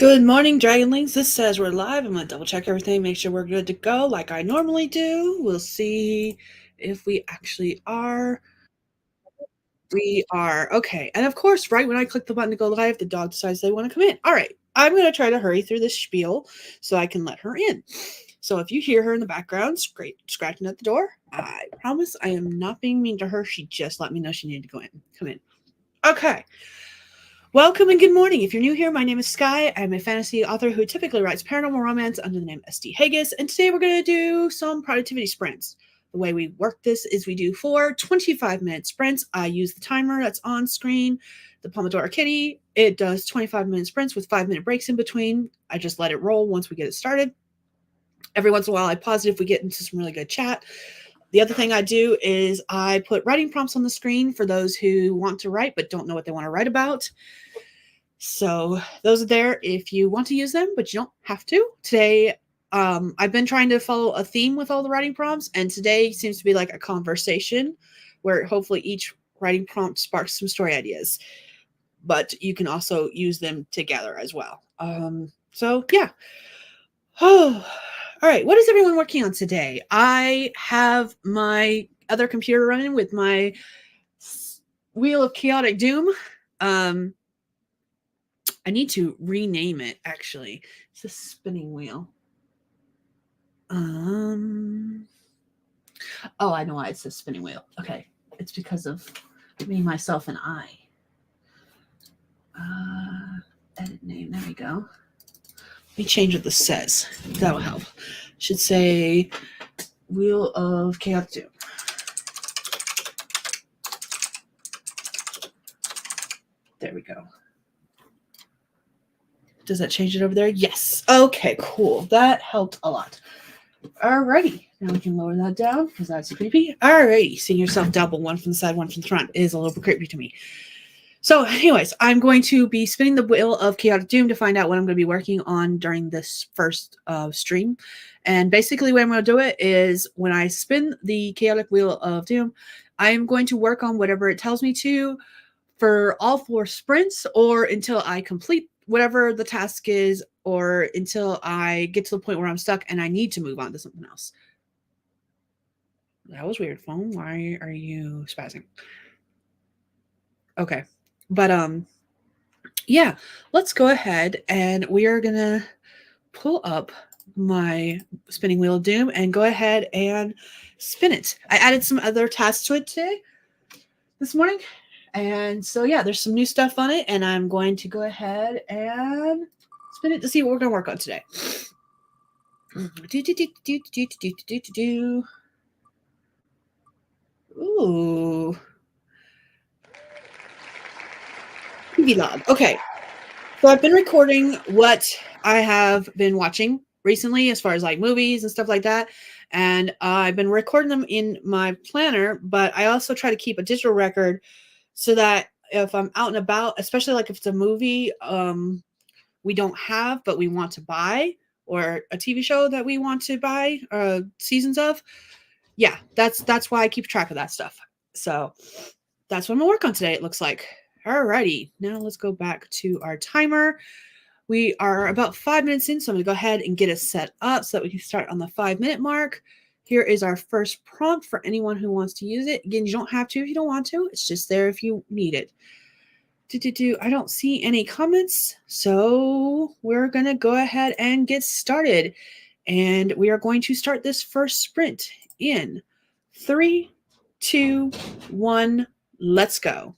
Good morning, Dragonlings. This says we're live. I'm going to double check everything, make sure we're good to go like I normally do. We'll see if we actually are. We are. Okay. And of course, right when I click the button to go live, the dog decides they want to come in. All right. I'm going to try to hurry through this spiel so I can let her in. So if you hear her in the background scratching at the door, I promise I am not being mean to her. She just let me know she needed to come in. Okay. Welcome and good morning. If you're new here, my name is Skye. I'm a fantasy author who typically writes paranormal romance under the name SD Hegyes, and today we're going to do some productivity sprints. The way we work this is we do 4 25-minute sprints. I use the timer that's on screen, the Pomodoro Kitty. It does 25-minute sprints with 5-minute breaks in between. I just let it roll once we get it started. Every once in a while, I pause it if we get into some really good chat. The other thing I do is I put writing prompts on the screen for those who want to write but don't know what they want to write about. So those are there if you want to use them, but you don't have to. Today, I've been trying to follow a theme with all the writing prompts, and today seems to be like a conversation where hopefully each writing prompt sparks some story ideas. But you can also use them together as well. So yeah. Oh, all right. What is everyone working on today? I have my other computer running with my Wheel of Chaotic Doom. I need to rename it, actually. It's a spinning wheel. Oh, I know why it's a spinning wheel. Okay. It's because of me, myself, and I. Edit name. There we go. Let me change what this says. That'll help. Should say Wheel of Chaotic Doom. There we go. Does that change it over there? Yes. Okay, cool. That helped a lot. Alrighty. Now we can lower that down because that's creepy. Alrighty. Seeing yourself double, one from the side, one from the front, is a little bit creepy to me. So, anyways, I'm going to be spinning the Wheel of Chaotic Doom to find out what I'm going to be working on during this first stream. And basically, the way I'm going to do it is when I spin the Chaotic Wheel of Doom, I am going to work on whatever it tells me to for all 4 sprints or until I complete whatever the task is or until I get to the point where I'm stuck and I need to move on to something else. That was weird, phone. Why are you spazzing? Okay. But yeah, let's go ahead and we are going to pull up my spinning wheel of doom and go ahead and spin it. I added some other tasks to it this morning. And so, yeah, there's some new stuff on it, and I'm going to go ahead and spin it to see what we're going to work on today. Ooh. TV log. Okay. So I've been recording what I have been watching recently as far as like movies and stuff like that. And I've been recording them in my planner, but I also try to keep a digital record so that if I'm out and about, especially like if it's a movie we don't have but we want to buy, or a TV show that we want to buy seasons of, yeah, that's why I keep track of that stuff. So that's what I'm gonna work on today, it looks like. Alrighty, now let's go back to our timer. We are about 5 minutes in, so I'm gonna go ahead and get us set up so that we can start on the 5-minute mark. Here is our first prompt for anyone who wants to use it. Again, you don't have to if you don't want to. It's just there if you need it. I don't see any comments, so we're going to go ahead and get started. And we are going to start this first sprint in 3, 2, 1, let's go.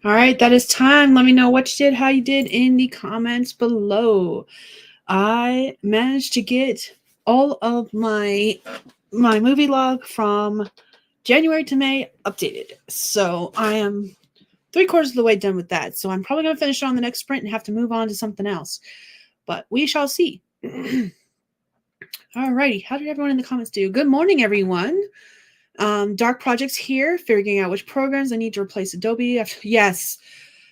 All right, that is time. Let me know what you did, how you did in the comments below. I managed to get all of my movie log from January to May updated. So I am 3/4 of the way done with that. So I'm probably going to finish it on the next sprint and have to move on to something else. But we shall see. All righty. How did everyone in the comments do? Good morning, everyone. Dark Projects here, figuring out which programs I need to replace Adobe. Yes,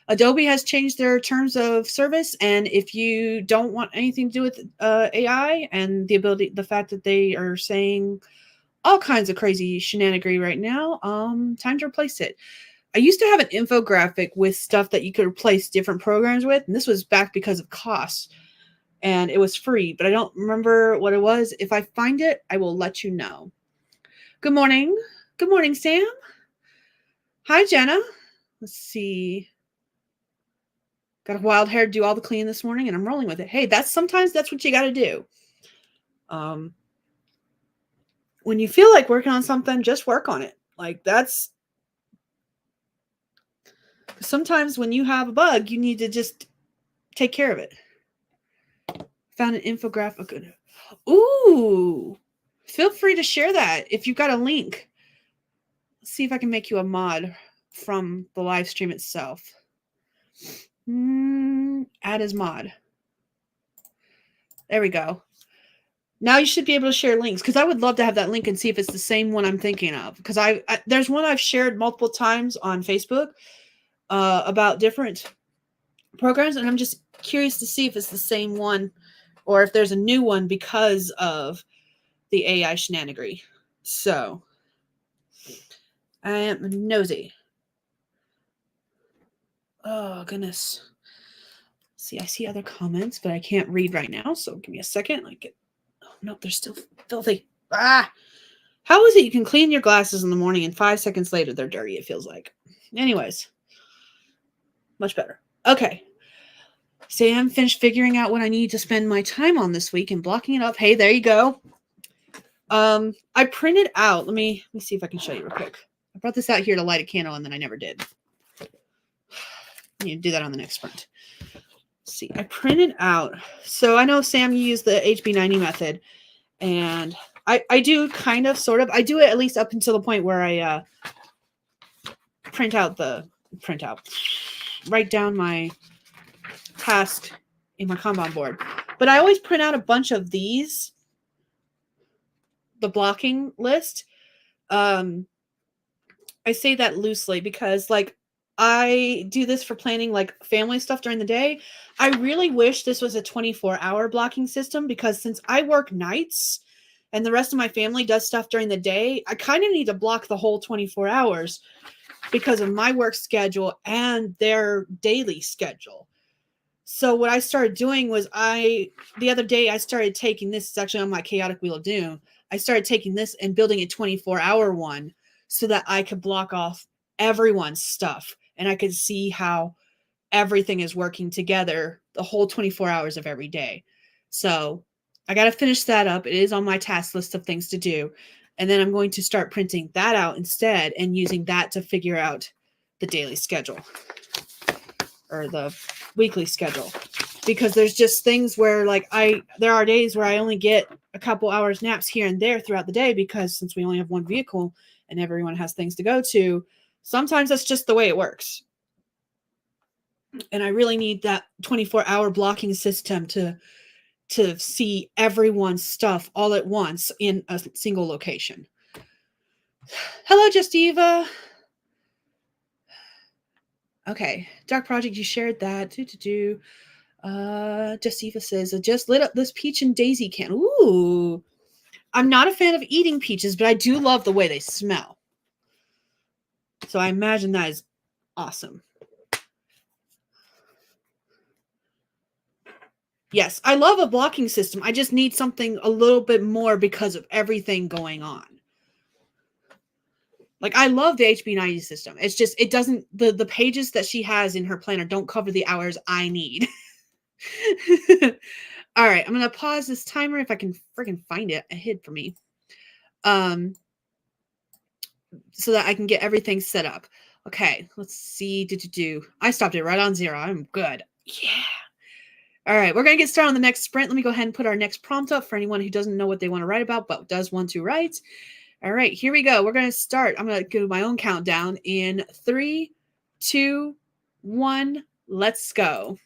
Adobe has changed their terms of service, and if you don't want anything to do with AI and the fact that they are saying all kinds of crazy shenanigery right now, time to replace it. I used to have an infographic with stuff that you could replace different programs with, and this was back because of costs, and it was free, but I don't remember what it was. If I find it, I will let you know. Good morning. Good morning, Sam. Hi, Jenna. Let's see. Got a wild hair to do all the cleaning this morning, and I'm rolling with it. Hey, sometimes that's what you got to do. When you feel like working on something, just work on it. Like sometimes when you have a bug, you need to just take care of it. Found an infographic. Ooh, feel free to share that if you've got a link. Let's see if I can make you a mod from the live stream itself. Add as mod. There we go. Now you should be able to share links, because I would love to have that link and see if it's the same one I'm thinking of. Because there's one I've shared multiple times on Facebook about different programs, and I'm just curious to see if it's the same one or if there's a new one because of the AI shenanigery. So I am nosy. Oh, goodness. See, I see other comments, but I can't read right now. So give me a second. Oh, no, they're still filthy. How is it you can clean your glasses in the morning and 5 seconds later they're dirty, it feels like. Anyways, much better. Okay. Sam finished figuring out what I need to spend my time on this week and blocking it up. Hey, there you go. I printed out. Let me see if I can show you real quick. I brought this out here to light a candle, and then I never did. I need to do that on the next sprint. Let's see, I printed out. So I know, Sam, you use the HB90 method, and I do kind of, sort of. I do it at least up until the point where I write down my task in my Kanban board. But I always print out a bunch of these, the blocking list. I say that loosely because, like, I do this for planning like family stuff during the day. I really wish this was a 24-hour blocking system, because since I work nights and the rest of my family does stuff during the day, I kind of need to block the whole 24 hours because of my work schedule and their daily schedule. So what I started doing was the other day I started taking this. It's actually on my chaotic wheel of doom. I started taking this and building a 24-hour one so that I could block off everyone's stuff and I could see how everything is working together the whole 24 hours of every day. So I got to finish that up. It is on my task list of things to do. And then I'm going to start printing that out instead and using that to figure out the daily schedule or the weekly schedule. Because there's just things where, like, there are days where I only get a couple hours naps here and there throughout the day, because since we only have one vehicle and everyone has things to go to, sometimes that's just the way it works. And I really need that 24-hour blocking system to see everyone's stuff all at once in a single location. Hello, Justiva. Okay, Dark Project, you shared that. Justiva says, I just lit up this peach and daisy can. Ooh. I'm not a fan of eating peaches, but I do love the way they smell. So I imagine that is awesome. Yes, I love a blocking system. I just need something a little bit more because of everything going on. Like, I love the HB90 system. It's just, it doesn't, the pages that she has in her planner don't cover the hours I need. All right, I'm going to pause this timer if I can freaking find it. It hid for me. So that I can get everything set up. Okay, let's see. Do. I stopped it right on 0. I'm good. Yeah. All right, we're going to get started on the next sprint. Let me go ahead and put our next prompt up for anyone who doesn't know what they want to write about but does want to write. All right, here we go. We're going to start. I'm going to do my own countdown in 3, 2, 1. Let's go.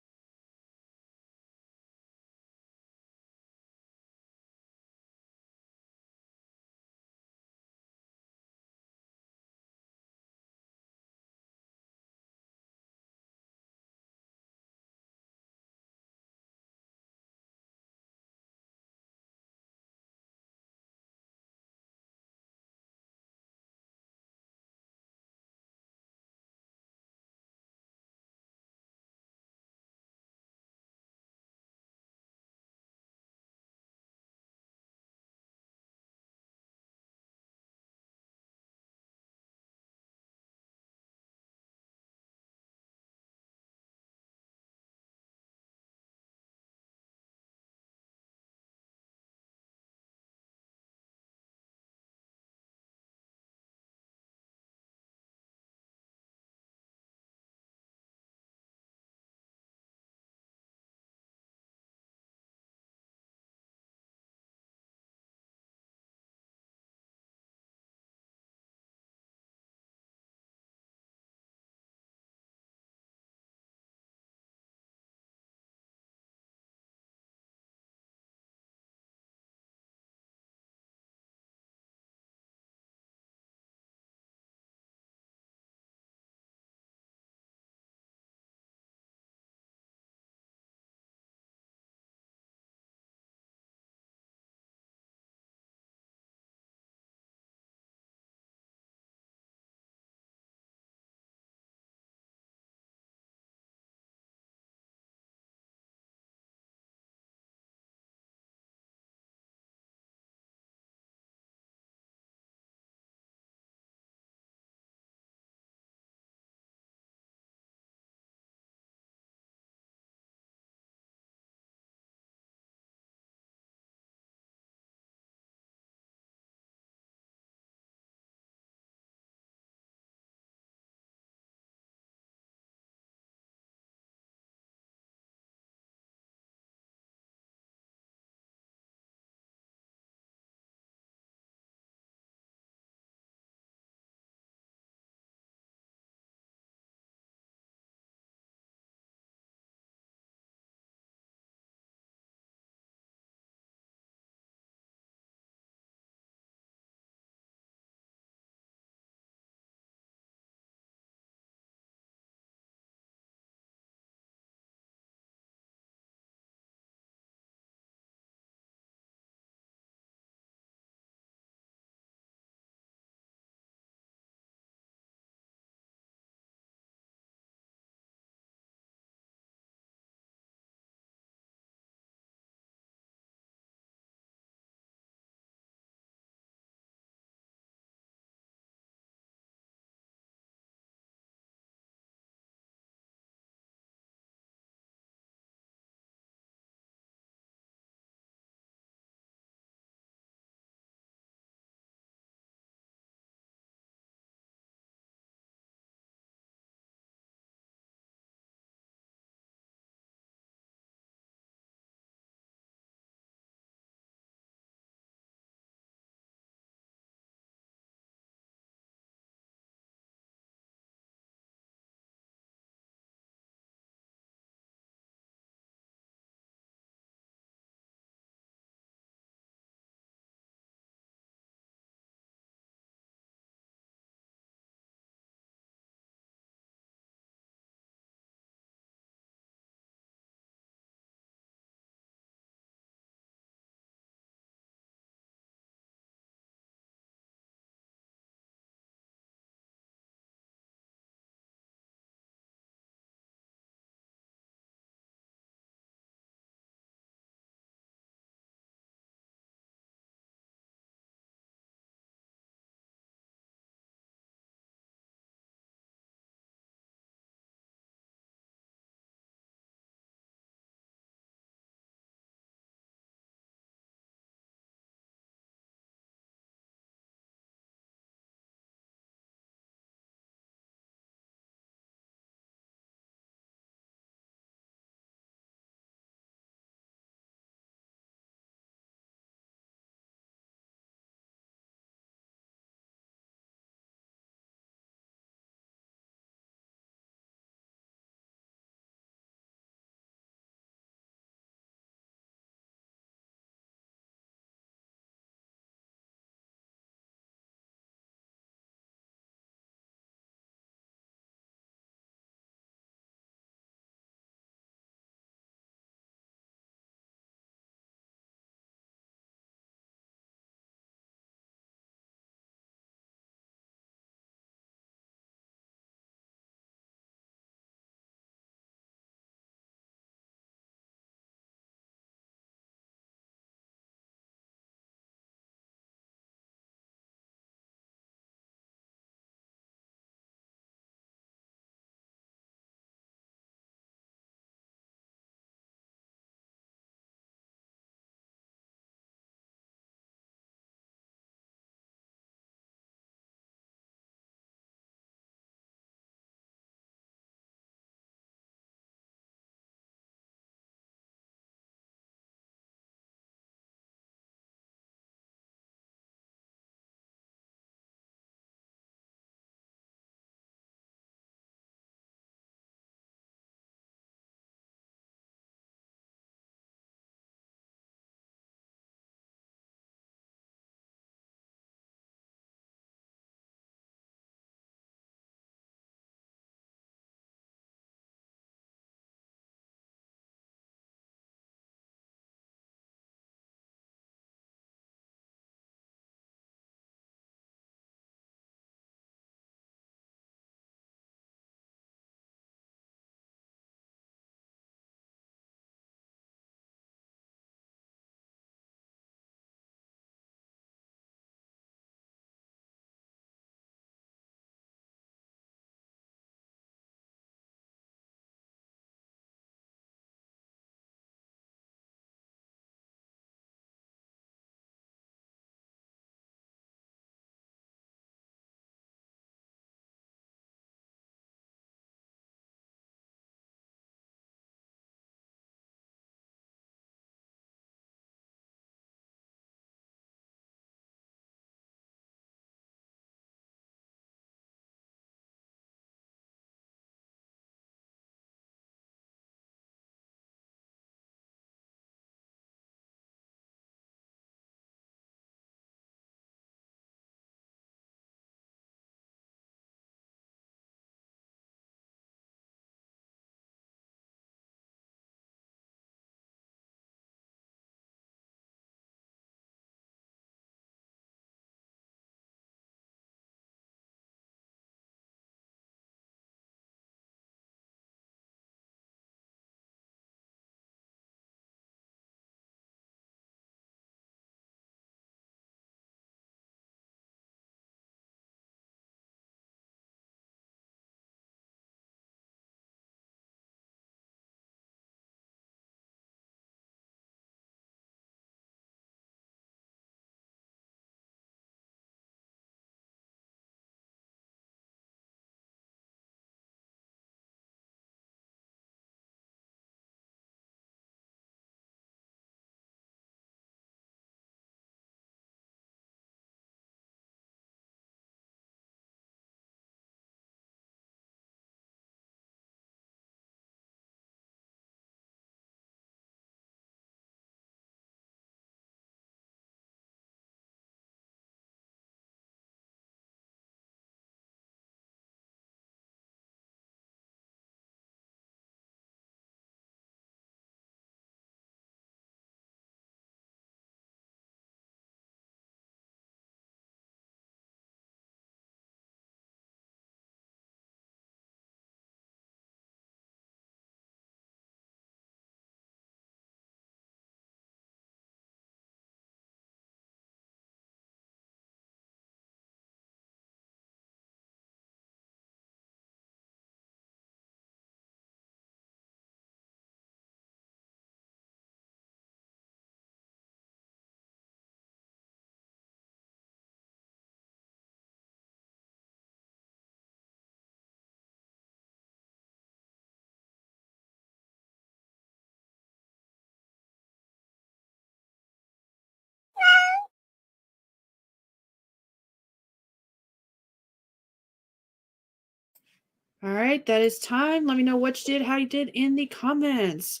All right, that is time. Let me know what you did, how you did in the comments.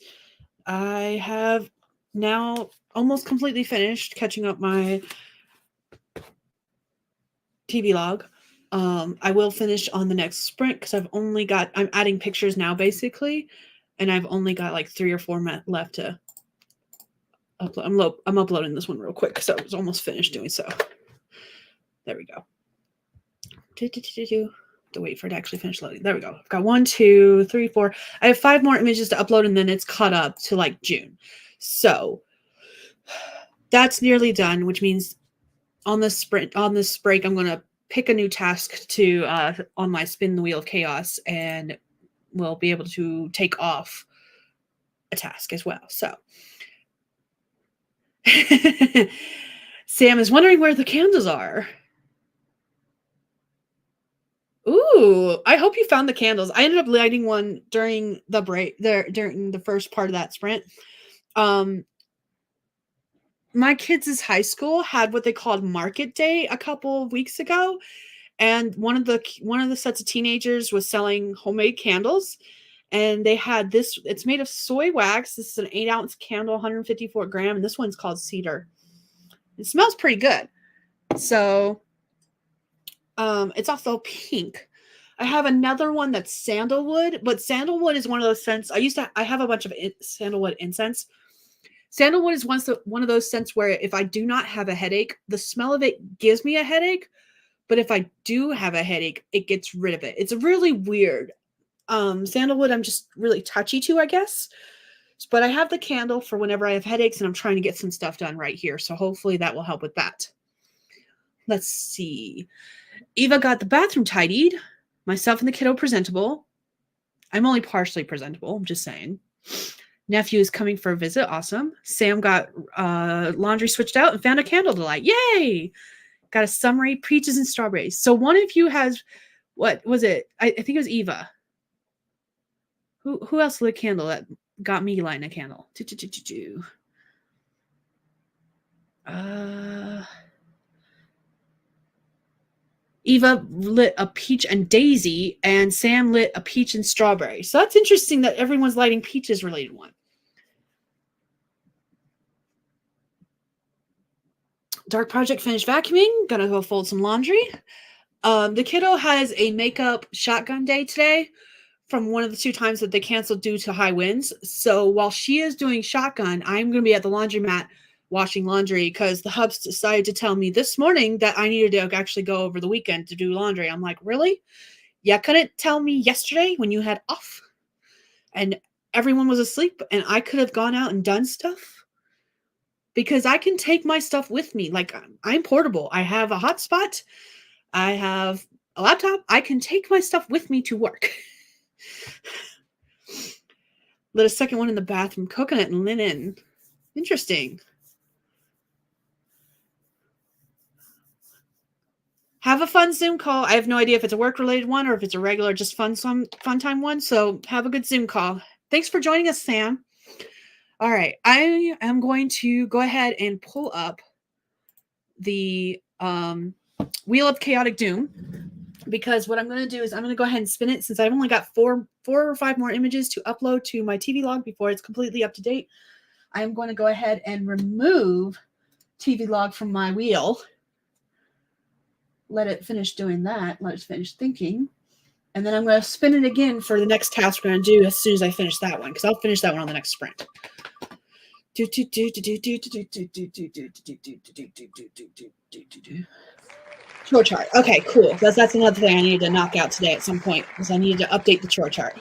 I have now almost completely finished catching up my TV log. I will finish on the next sprint because I'm adding pictures now basically, and I've only got like 3 or 4 left to upload. I'm uploading this one real quick because I was almost finished doing so. There we go. To wait for it to actually finish loading. There we go. I've got 1, 2, 3, 4. I have 5 more images to upload, and then it's caught up to like June. So that's nearly done, which means on this break, I'm going to pick a new task to on my spin the wheel of chaos, and we'll be able to take off a task as well. So Sam is wondering where the candles are. Ooh, I hope you found the candles. I ended up lighting one during the break there during the first part of that sprint. My kids' high school had what they called market day a couple of weeks ago, and one of the sets of teenagers was selling homemade candles, and they had this. It's made of soy wax. This is an 8-ounce candle, 154 gram, and this one's called cedar. It smells pretty good. So it's also pink. I have another one that's sandalwood, but sandalwood is one of those scents. I have a bunch of sandalwood incense. Sandalwood is one of those scents where if I do not have a headache, the smell of it gives me a headache. But if I do have a headache, it gets rid of it. It's really weird. Sandalwood, I'm just really touchy to, I guess. But I have the candle for whenever I have headaches, and I'm trying to get some stuff done right here. So hopefully that will help with that. Let's see. Eva got the bathroom tidied. Myself and the kiddo presentable. I'm only partially presentable. I'm just saying. Nephew is coming for a visit. Awesome. Sam got laundry switched out and found a candle to light. Yay! Got a summary, peaches and strawberries. So one of you has, what was it? I think it was Eva. Who else lit a candle that got me lighting a candle? Eva lit a peach and daisy, and Sam lit a peach and strawberry. So that's interesting that everyone's lighting peaches related one. Dark project finished vacuuming. Gonna go fold some laundry. The kiddo has a makeup shotgun day today from one of the 2 times that they canceled due to high winds. So while she is doing shotgun, I'm going to be at the laundromat washing laundry because the hubs decided to tell me this morning that I needed to actually go over the weekend to do laundry. I'm like, really? You couldn't tell me yesterday when you had off and everyone was asleep and I could have gone out and done stuff? Because I can take my stuff with me. Like, I'm portable. I have a hotspot. I have a laptop. I can take my stuff with me to work. Lit a second one in the bathroom. Coconut and linen. Interesting. Have a fun Zoom call. I have no idea if it's a work-related one or if it's a regular, just fun time one. So have a good Zoom call. Thanks for joining us, Sam. All right. I am going to go ahead and pull up the Wheel of Chaotic Doom, because what I'm going to do is I'm going to go ahead and spin it since I've only got 4 or 5 more images to upload to my TV log before it's completely up to date. I'm going to go ahead and remove TV log from my wheel. Let it finish doing that. Let it finish thinking. And then I'm going to spin it again for the next task we're going to do as soon as I finish that one, because I'll finish that one on the next sprint. Chore chart. Okay, cool. That's another thing I needed to knock out today at some point, because I needed to update the chore chart.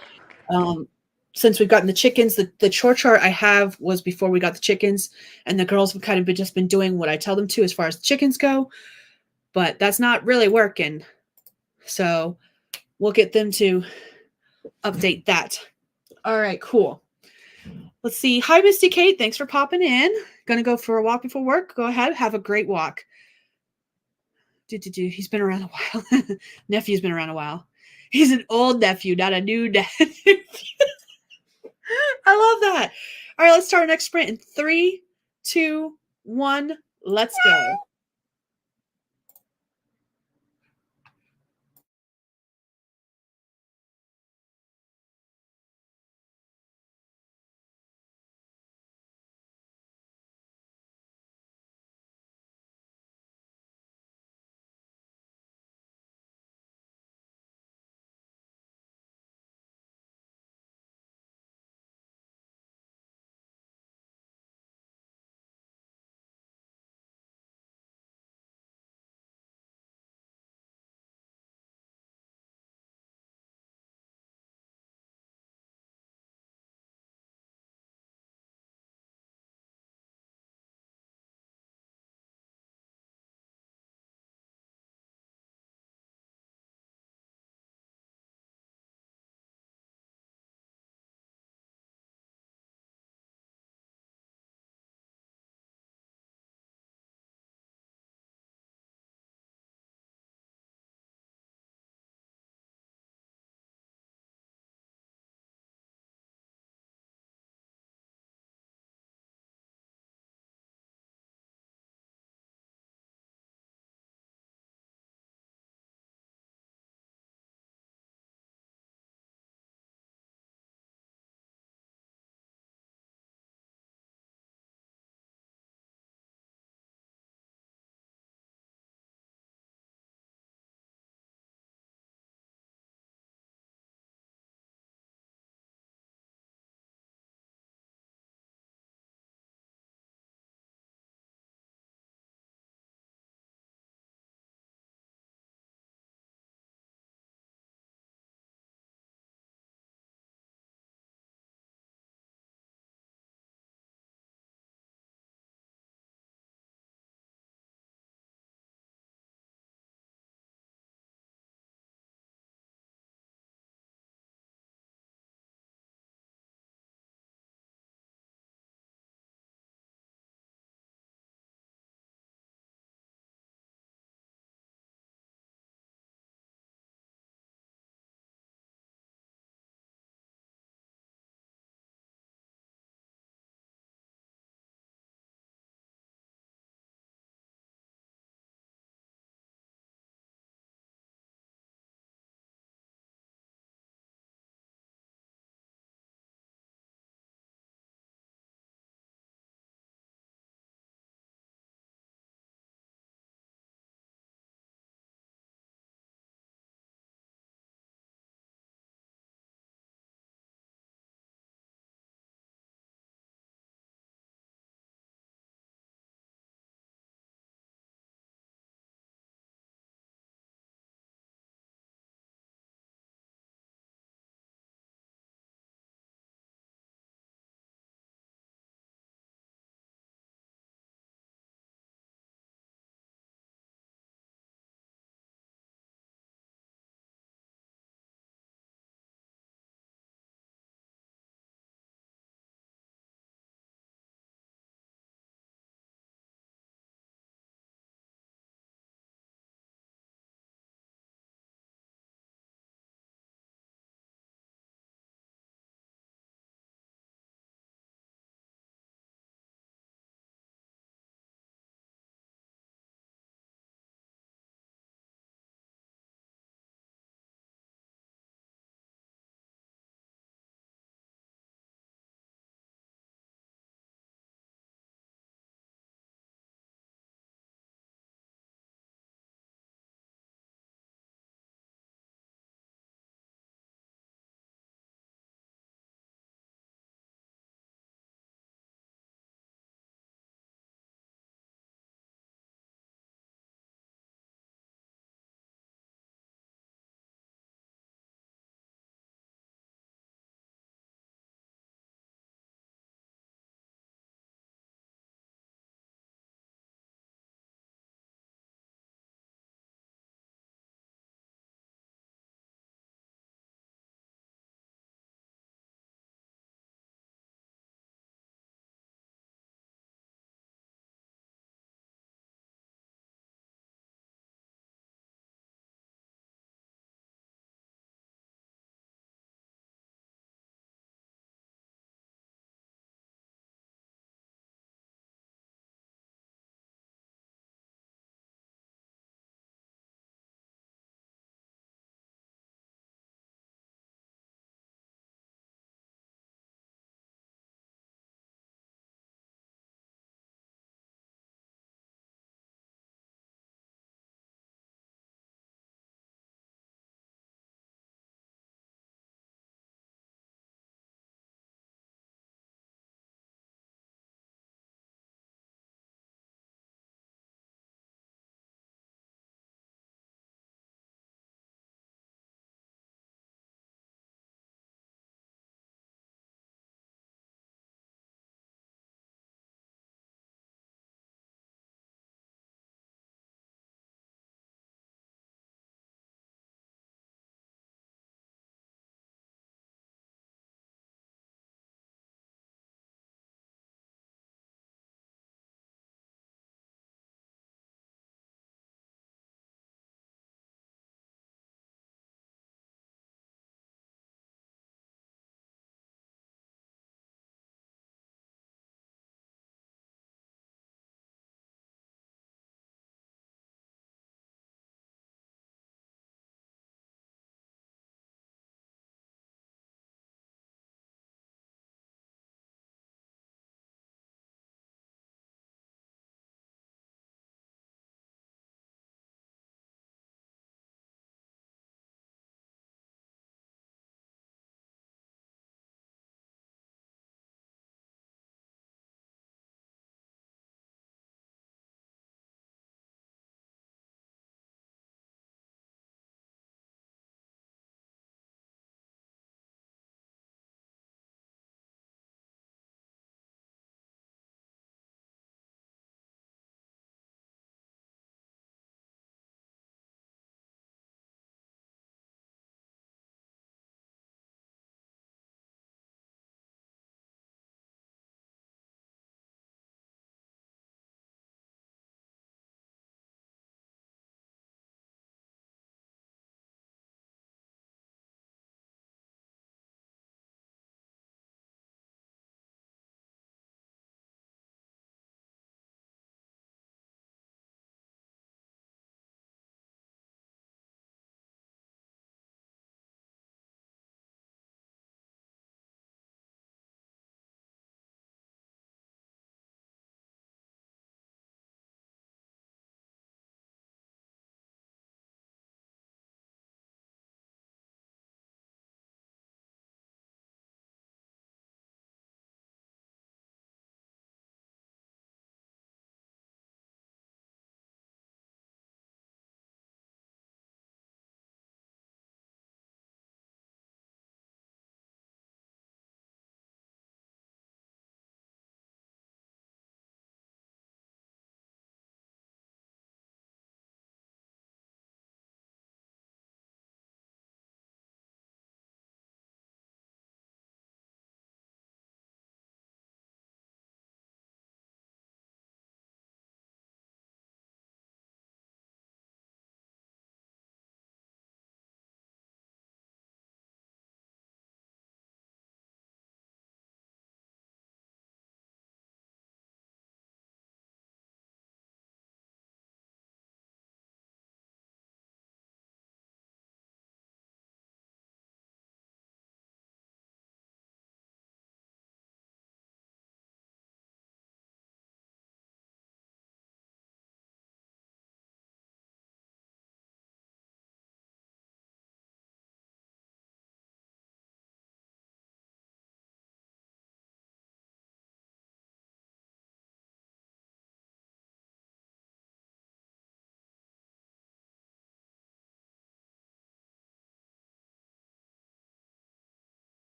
Since we've gotten the chickens, the chore chart I have was before we got the chickens, and the girls have kind of just been doing what I tell them to as far as the chickens go, but that's not really working. So we'll get them to update that. All right, cool. Let's see. Hi, Misty Kate. Thanks for popping in. Gonna go for a walk before work. Go ahead. Have a great walk. He's been around a while. Nephew's been around a while. He's an old nephew, not a new nephew. I love that. All right, let's start our next sprint in 3, 2, 1. Let's go.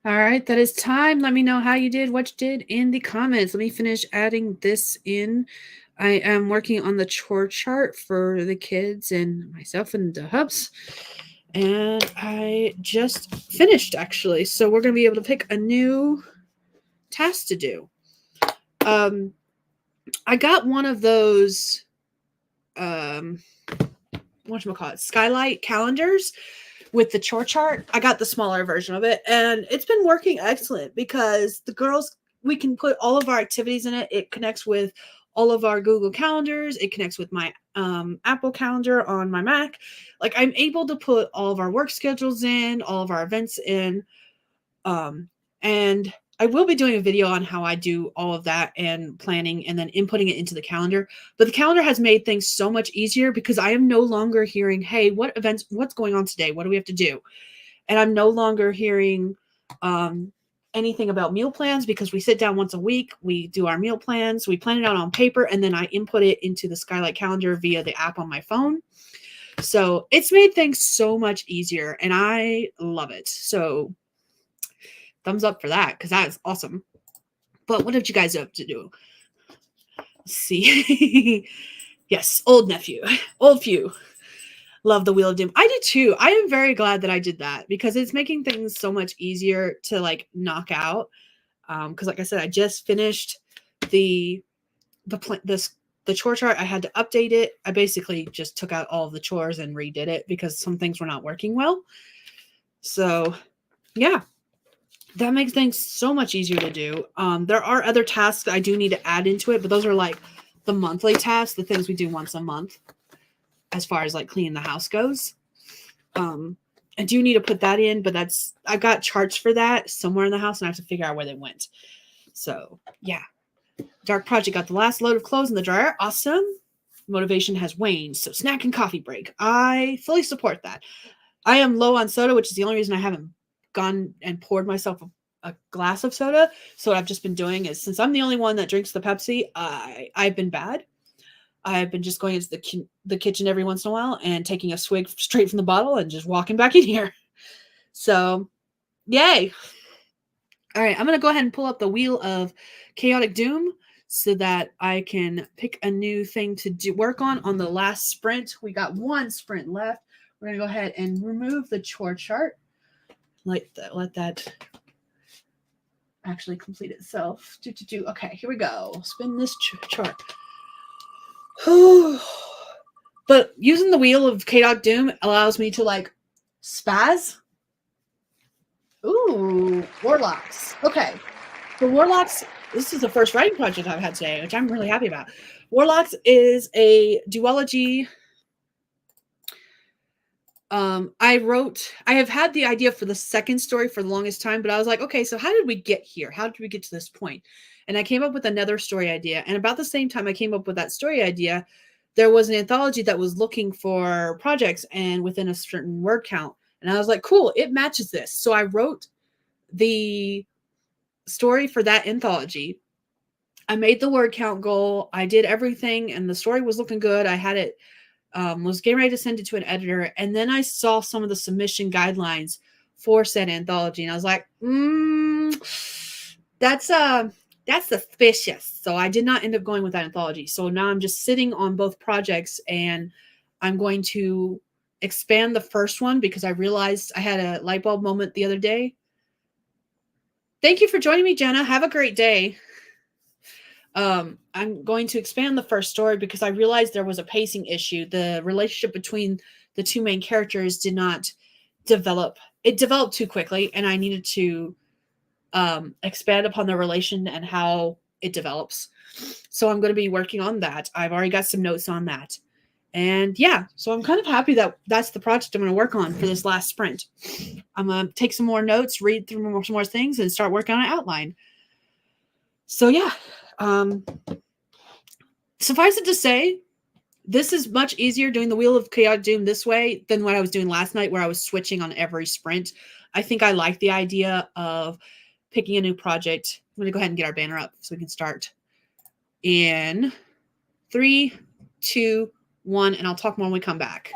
All right, that is time. Let me know how you did, what you did in the comments. Let me finish adding this in. I am working on the chore chart for the kids and myself and the hubs. And I just finished actually. So we're going to be able to pick a new task to do. I got one of those whatchamacallit, skylight calendars with the chore chart. I got the smaller version of it, and it's been working excellent because the girls, we can put all of our activities in it. It connects with all of our Google calendars. It connects with my Apple calendar on my Mac. Like, I'm able to put all of our work schedules in, all of our events in. And I will be doing a video on how I do all of that and planning and then inputting it into the calendar. But the calendar has made things so much easier because I am no longer hearing, hey, what events, what's going on today? What do we have to do? And I'm no longer hearing anything about meal plans because we sit down once a week. We do our meal plans. We plan it out on paper, and then I input it into the Skylight calendar via the app on my phone. So it's made things so much easier, and I love it. So thumbs up for that because that is awesome. But what have you guys up to do? Let's see. Yes, old nephew, old few. Love the Wheel of Doom. I do too. I am very glad that I did that because it's making things so much easier to like knock out. Because like I said, I just finished the chore chart. I had to update it. I basically just took out all of the chores and redid it because some things were not working well. So yeah, that makes things so much easier to do. There are other tasks I do need to add into it, but those are like the monthly tasks, the things we do once a month, as far as like cleaning the house goes. I do need to put that in, but I've got charts for that somewhere in the house, and I have to figure out where they went. So yeah, Dark Project got the last load of clothes in the dryer. Awesome. Motivation has waned, so snack and coffee break. I fully support that. I am low on soda, which is the only reason I haven't gone and poured myself a glass of soda. So what I've just been doing is, since I'm the only one that drinks the Pepsi, I've been bad. I've been just going into the kitchen every once in a while and taking a swig straight from the bottle and just walking back in here. So, yay. All right, I'm going to go ahead and pull up the Wheel of Chaotic Doom so that I can pick a new thing to work on the last sprint. We got one sprint left. We're going to go ahead and remove the chore chart. Let that actually complete itself. Okay, here we go. Spin this chart. But using the Wheel of Chaotic Doom allows me to like spaz. Ooh, Warlocks. Okay. For Warlocks, this is the first writing project I've had today, which I'm really happy about. Warlocks is a duology. I have had the idea for the second story for the longest time, but I was like, okay, so how did we get here? How did we get to this point? And I came up with another story idea. And about the same time I came up with that story idea, there was an anthology that was looking for projects and within a certain word count. And I was like, cool, it matches this. So I wrote the story for that anthology. I made the word count goal. I did everything, and the story was looking good. I had it, was getting ready to send it to an editor. And then I saw some of the submission guidelines for said anthology. And I was like, that's suspicious. So I did not end up going with that anthology. So now I'm just sitting on both projects, and I'm going to expand the first one because I realized I had a light bulb moment the other day. Thank you for joining me, Jenna. Have a great day. I'm going to expand the first story because I realized there was a pacing issue. The relationship between the two main characters did not develop. It developed too quickly, and I needed to expand upon the relation and how it develops. So I'm going to be working on that. I've already got some notes on that. And yeah, so I'm kind of happy that that's the project I'm going to work on for this last sprint. I'm going to take some more notes, read through some more things, and start working on an outline. So yeah, suffice it to say, this is much easier doing the Wheel of Chaotic Doom this way than what I was doing last night, where I was switching on every sprint. I think I like the idea of picking a new project. I'm going to go ahead and get our banner up so we can start in 3, 2, 1, and I'll talk more when we come back.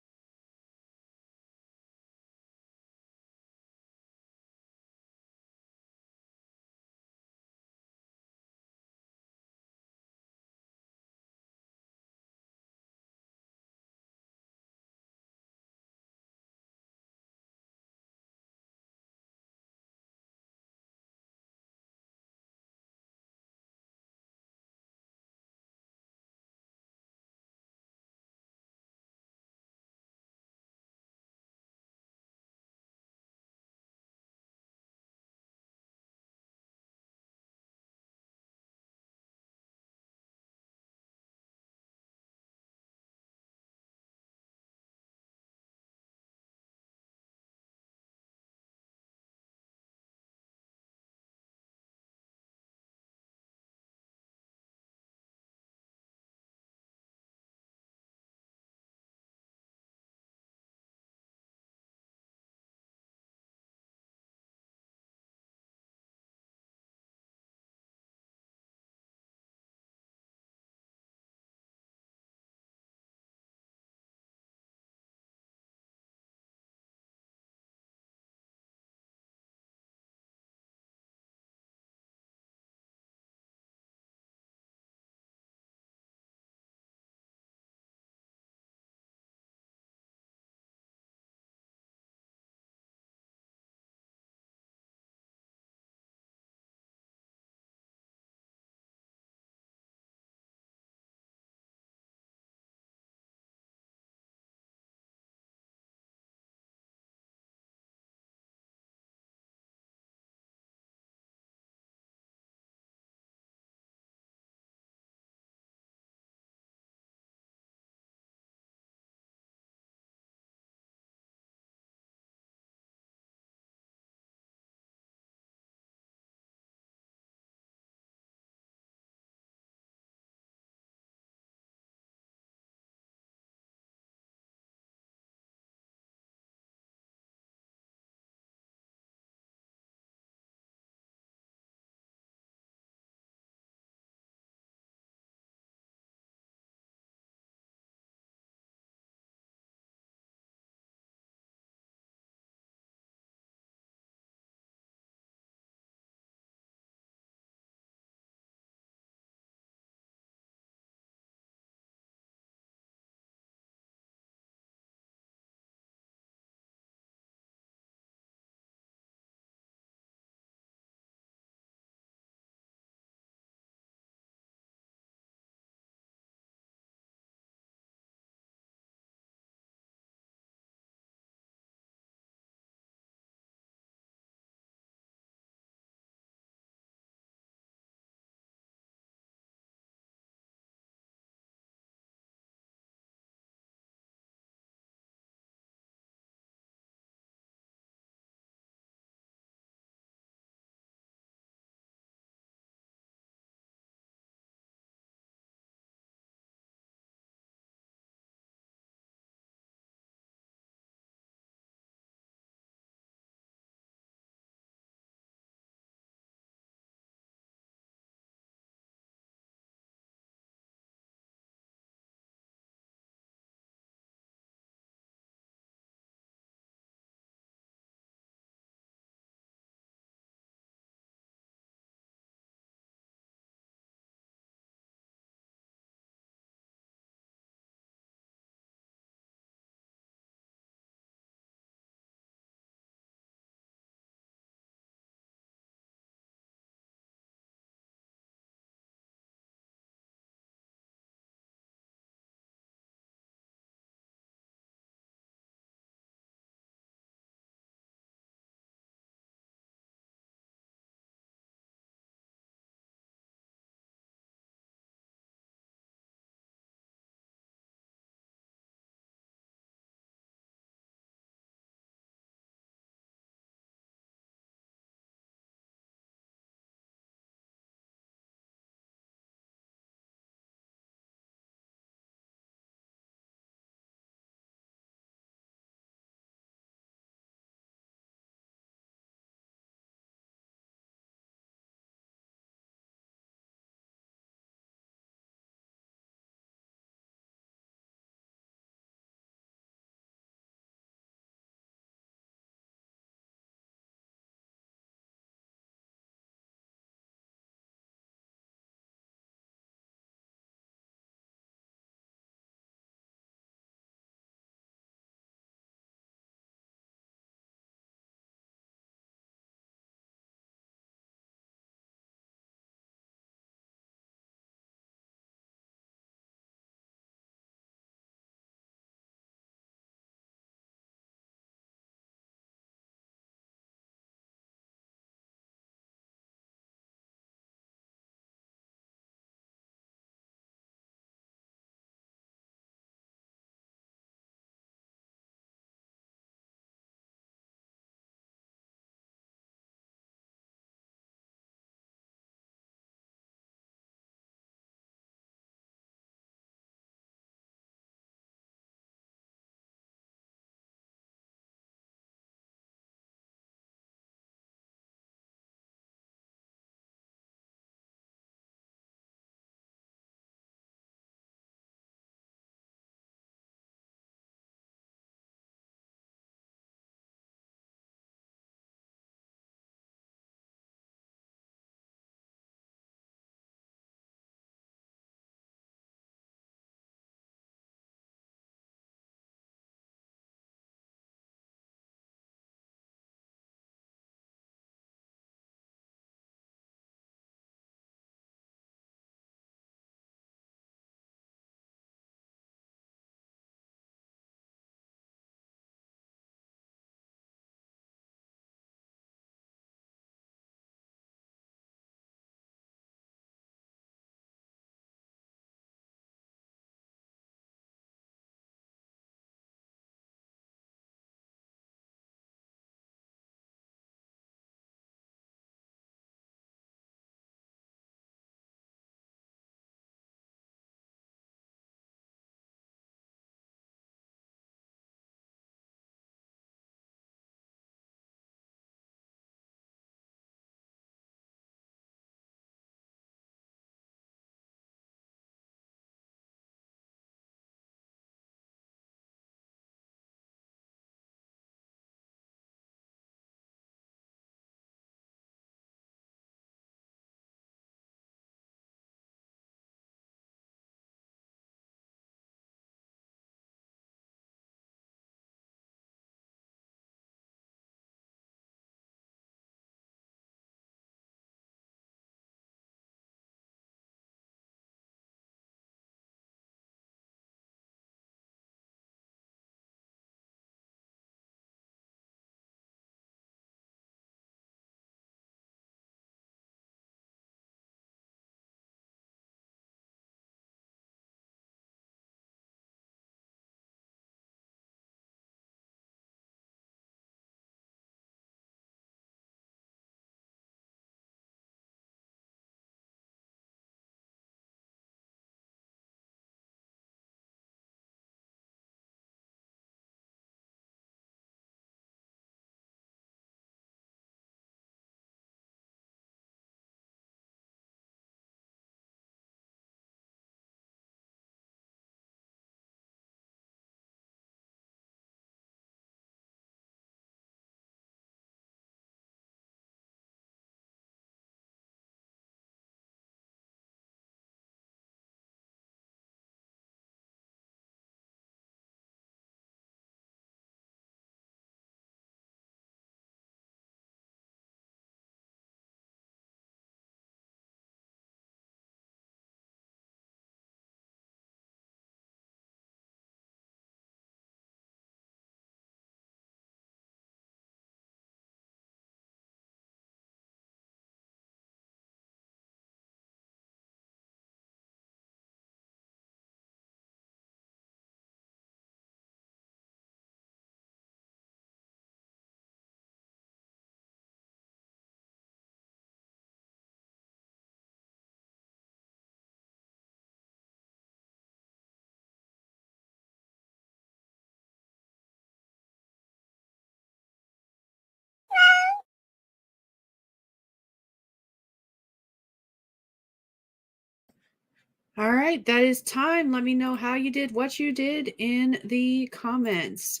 All right, that is time. Let me know how you did, what you did in the comments.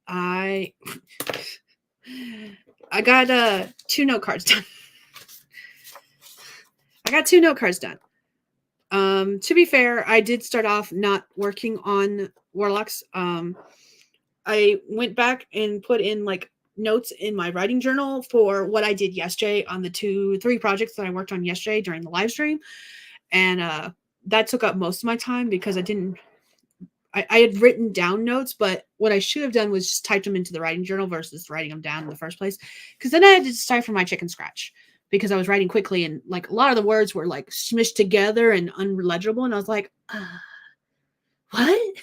I I got 2 note cards done. I got 2 note cards done. To be fair, I did start off not working on warlocks. I went back and put in like notes in my writing journal for what I did yesterday on the 3 projects that I worked on yesterday during the live stream. And that took up most of my time because I had written down notes, but what I should have done was just typed them into the writing journal versus writing them down in the first place. Because then I had to decipher my chicken scratch because I was writing quickly and like a lot of the words were like smushed together and unlegible. And I was like, what?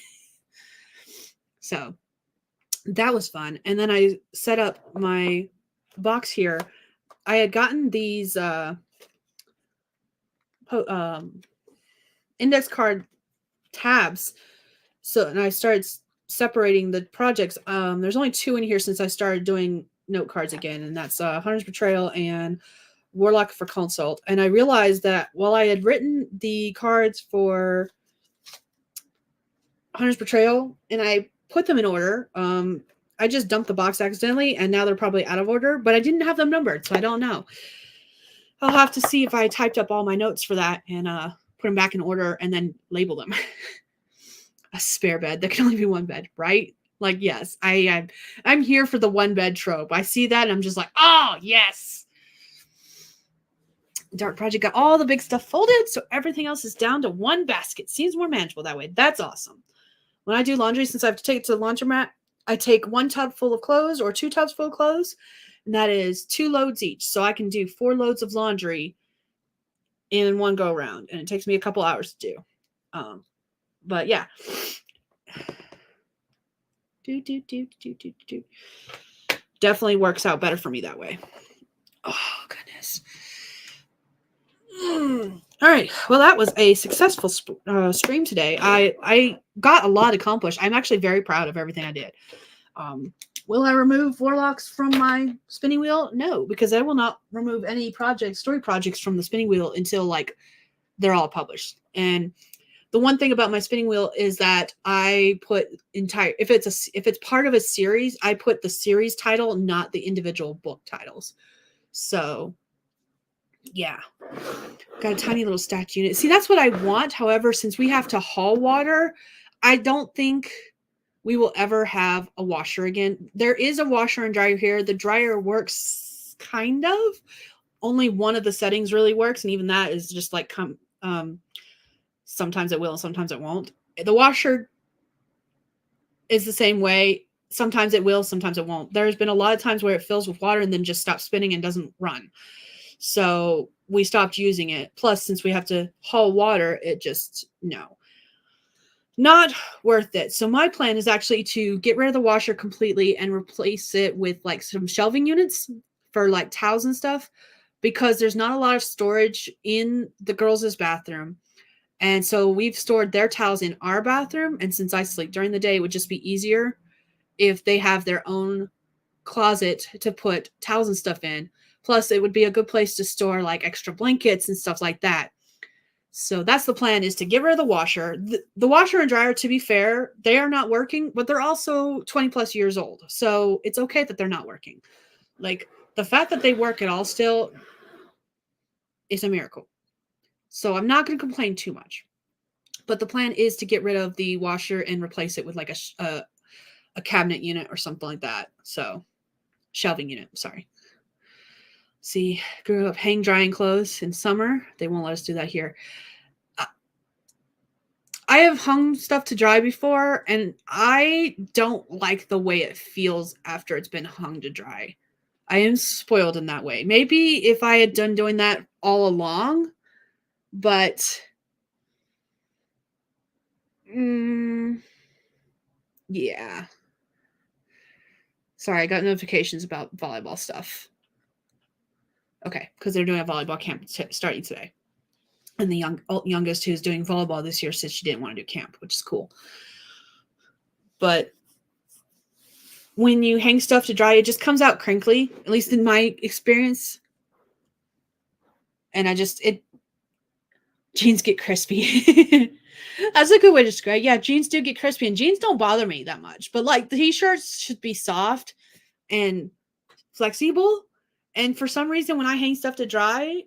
So that was fun. And then I set up my box here. I had gotten these index card tabs. So, and I started separating the projects. There's only 2 in here since I started doing note cards again, and that's Hunter's Betrayal and Warlock for Consult. And I realized that while I had written the cards for Hunter's Betrayal and I put them in order, I just dumped the box accidentally, and now they're probably out of order, but I didn't have them numbered, so I don't know. I'll have to see if I typed up all my notes for that and put them back in order and then label them. A spare bed. There can only be one bed, right? Like, yes, I'm here for the one bed trope. I see that and I'm just like, oh yes. Dark Project got all the big stuff folded, so everything else is down to one basket. Seems more manageable that way. That's awesome. When I do laundry, since I have to take it to the laundromat, I take 1 tub full of clothes or 2 tubs full of clothes, and that is 2 loads each. So I can do 4 loads of laundry in one go around, and it takes me a couple hours to do. But yeah. Definitely works out better for me that way. Oh, goodness. All right. Well, that was a successful stream today. I got a lot accomplished. I'm actually very proud of everything I did. Will I remove warlocks from my spinning wheel? No, because I will not remove any story projects from the spinning wheel until like they're all published. And the one thing about my spinning wheel is that I put if it's part of a series, I put the series title, not the individual book titles. So yeah, got a tiny little stacked unit. See, that's what I want. However, since we have to haul water, I don't think we will ever have a washer again. There is a washer and dryer here. The dryer works kind of. Only one of the settings really works, and even that is just like sometimes it will, sometimes it won't. The washer is the same way. Sometimes it will, sometimes it won't. There's been a lot of times where it fills with water and then just stops spinning and doesn't run. So we stopped using it. Plus, since we have to haul water, it just, no. Not worth it. So my plan is actually to get rid of the washer completely and replace it with like some shelving units for like towels and stuff, because there's not a lot of storage in the girls' bathroom. And so we've stored their towels in our bathroom. And since I sleep during the day, it would just be easier if they have their own closet to put towels and stuff in. Plus, it would be a good place to store like extra blankets and stuff like that. So that's the plan, is to get rid of the washer. The washer and dryer, to be fair, they are not working, but they're also 20 plus years old. So it's okay that they're not working. Like, the fact that they work at all still is a miracle. So I'm not going to complain too much. But the plan is to get rid of the washer and replace it with like a cabinet unit or something like that. So shelving unit, sorry. See, grew up hang drying clothes in summer. They won't let us do that here. I have hung stuff to dry before, and I don't like the way it feels after it's been hung to dry. I am spoiled in that way. Maybe if I had done doing that all along, but yeah. Sorry, I got notifications about volleyball stuff. Okay, because they're doing a volleyball camp starting today. And the youngest who's doing volleyball this year said she didn't want to do camp, which is cool. But when you hang stuff to dry, it just comes out crinkly, at least in my experience. And Jeans get crispy. That's a good way to describe it. Yeah, jeans do get crispy, and jeans don't bother me that much. But like the t-shirts should be soft and flexible. And for some reason, when I hang stuff to dry,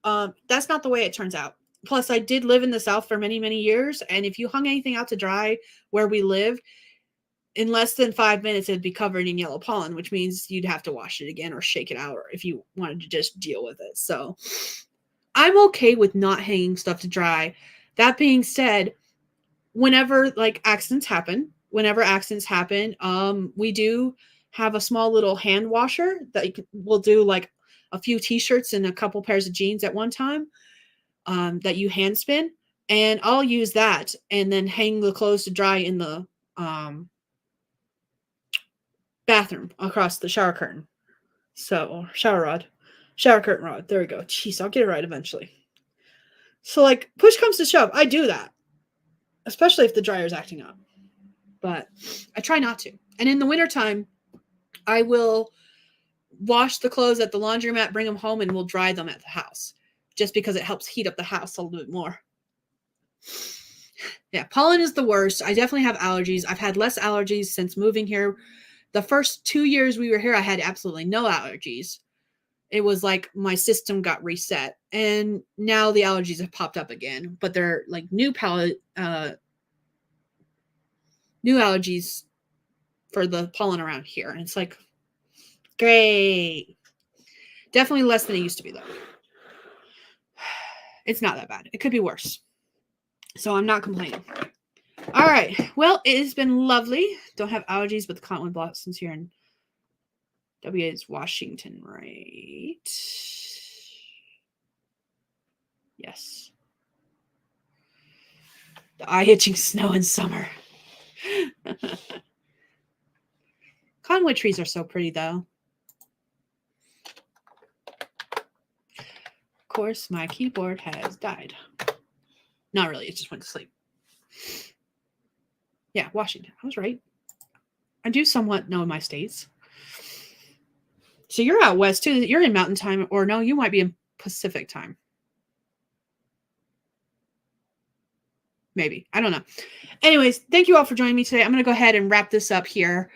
that's not the way it turns out. Plus, I did live in the South for many, many years, and if you hung anything out to dry where we live, in less than 5 minutes, it'd be covered in yellow pollen, which means you'd have to wash it again or shake it out, or if you wanted to just deal with it. So I'm okay with not hanging stuff to dry. That being said, whenever like accidents happen, we do have a small little hand washer that will do like a few t-shirts and a couple pairs of jeans at one time, that you hand spin, and I'll use that and then hang the clothes to dry in the bathroom across the shower curtain. So shower curtain rod. There we go. Jeez, I'll get it right eventually. So like push comes to shove, I do that, especially if the dryer's acting up. But I try not to. And in the wintertime, I will wash the clothes at the laundromat, bring them home, and we'll dry them at the house, just because it helps heat up the house a little bit more. Yeah, pollen is the worst. I definitely have allergies. I've had less allergies since moving here. The first 2 years we were here, I had absolutely no allergies. It was like my system got reset, and now the allergies have popped up again, but they're like new allergies for the pollen around here. And it's like, great. Definitely less than it used to be, though. It's not that bad. It could be worse. So I'm not complaining. All right. Well, it has been lovely. Don't have allergies, but the cottonwood blossoms here in WA is Washington, right? Yes. The eye-itching snow in summer. Cottonwood trees are so pretty, though. Of course, my keyboard has died. Not really. It just went to sleep. Yeah, Washington. I was right. I do somewhat know my states. So you're out west, too. You're in Mountain Time. Or no, you might be in Pacific Time. Maybe. I don't know. Anyways, thank you all for joining me today. I'm going to go ahead and wrap this up here.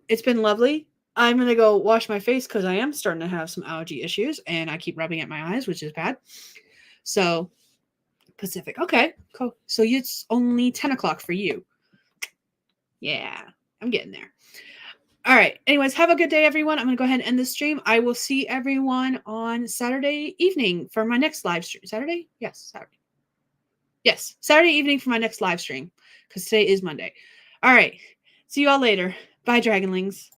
It's been lovely. I'm going to go wash my face because I am starting to have some allergy issues, and I keep rubbing at my eyes, which is bad. So, Pacific. Okay, cool. So it's only 10 o'clock for you. Yeah, I'm getting there. All right. Anyways, have a good day, everyone. I'm going to go ahead and end this stream. I will see everyone on Saturday evening for my next live stream. Saturday? Yes, Saturday. Yes, Saturday evening for my next live stream, because today is Monday. All right. See you all later. Bye, Dragonlings.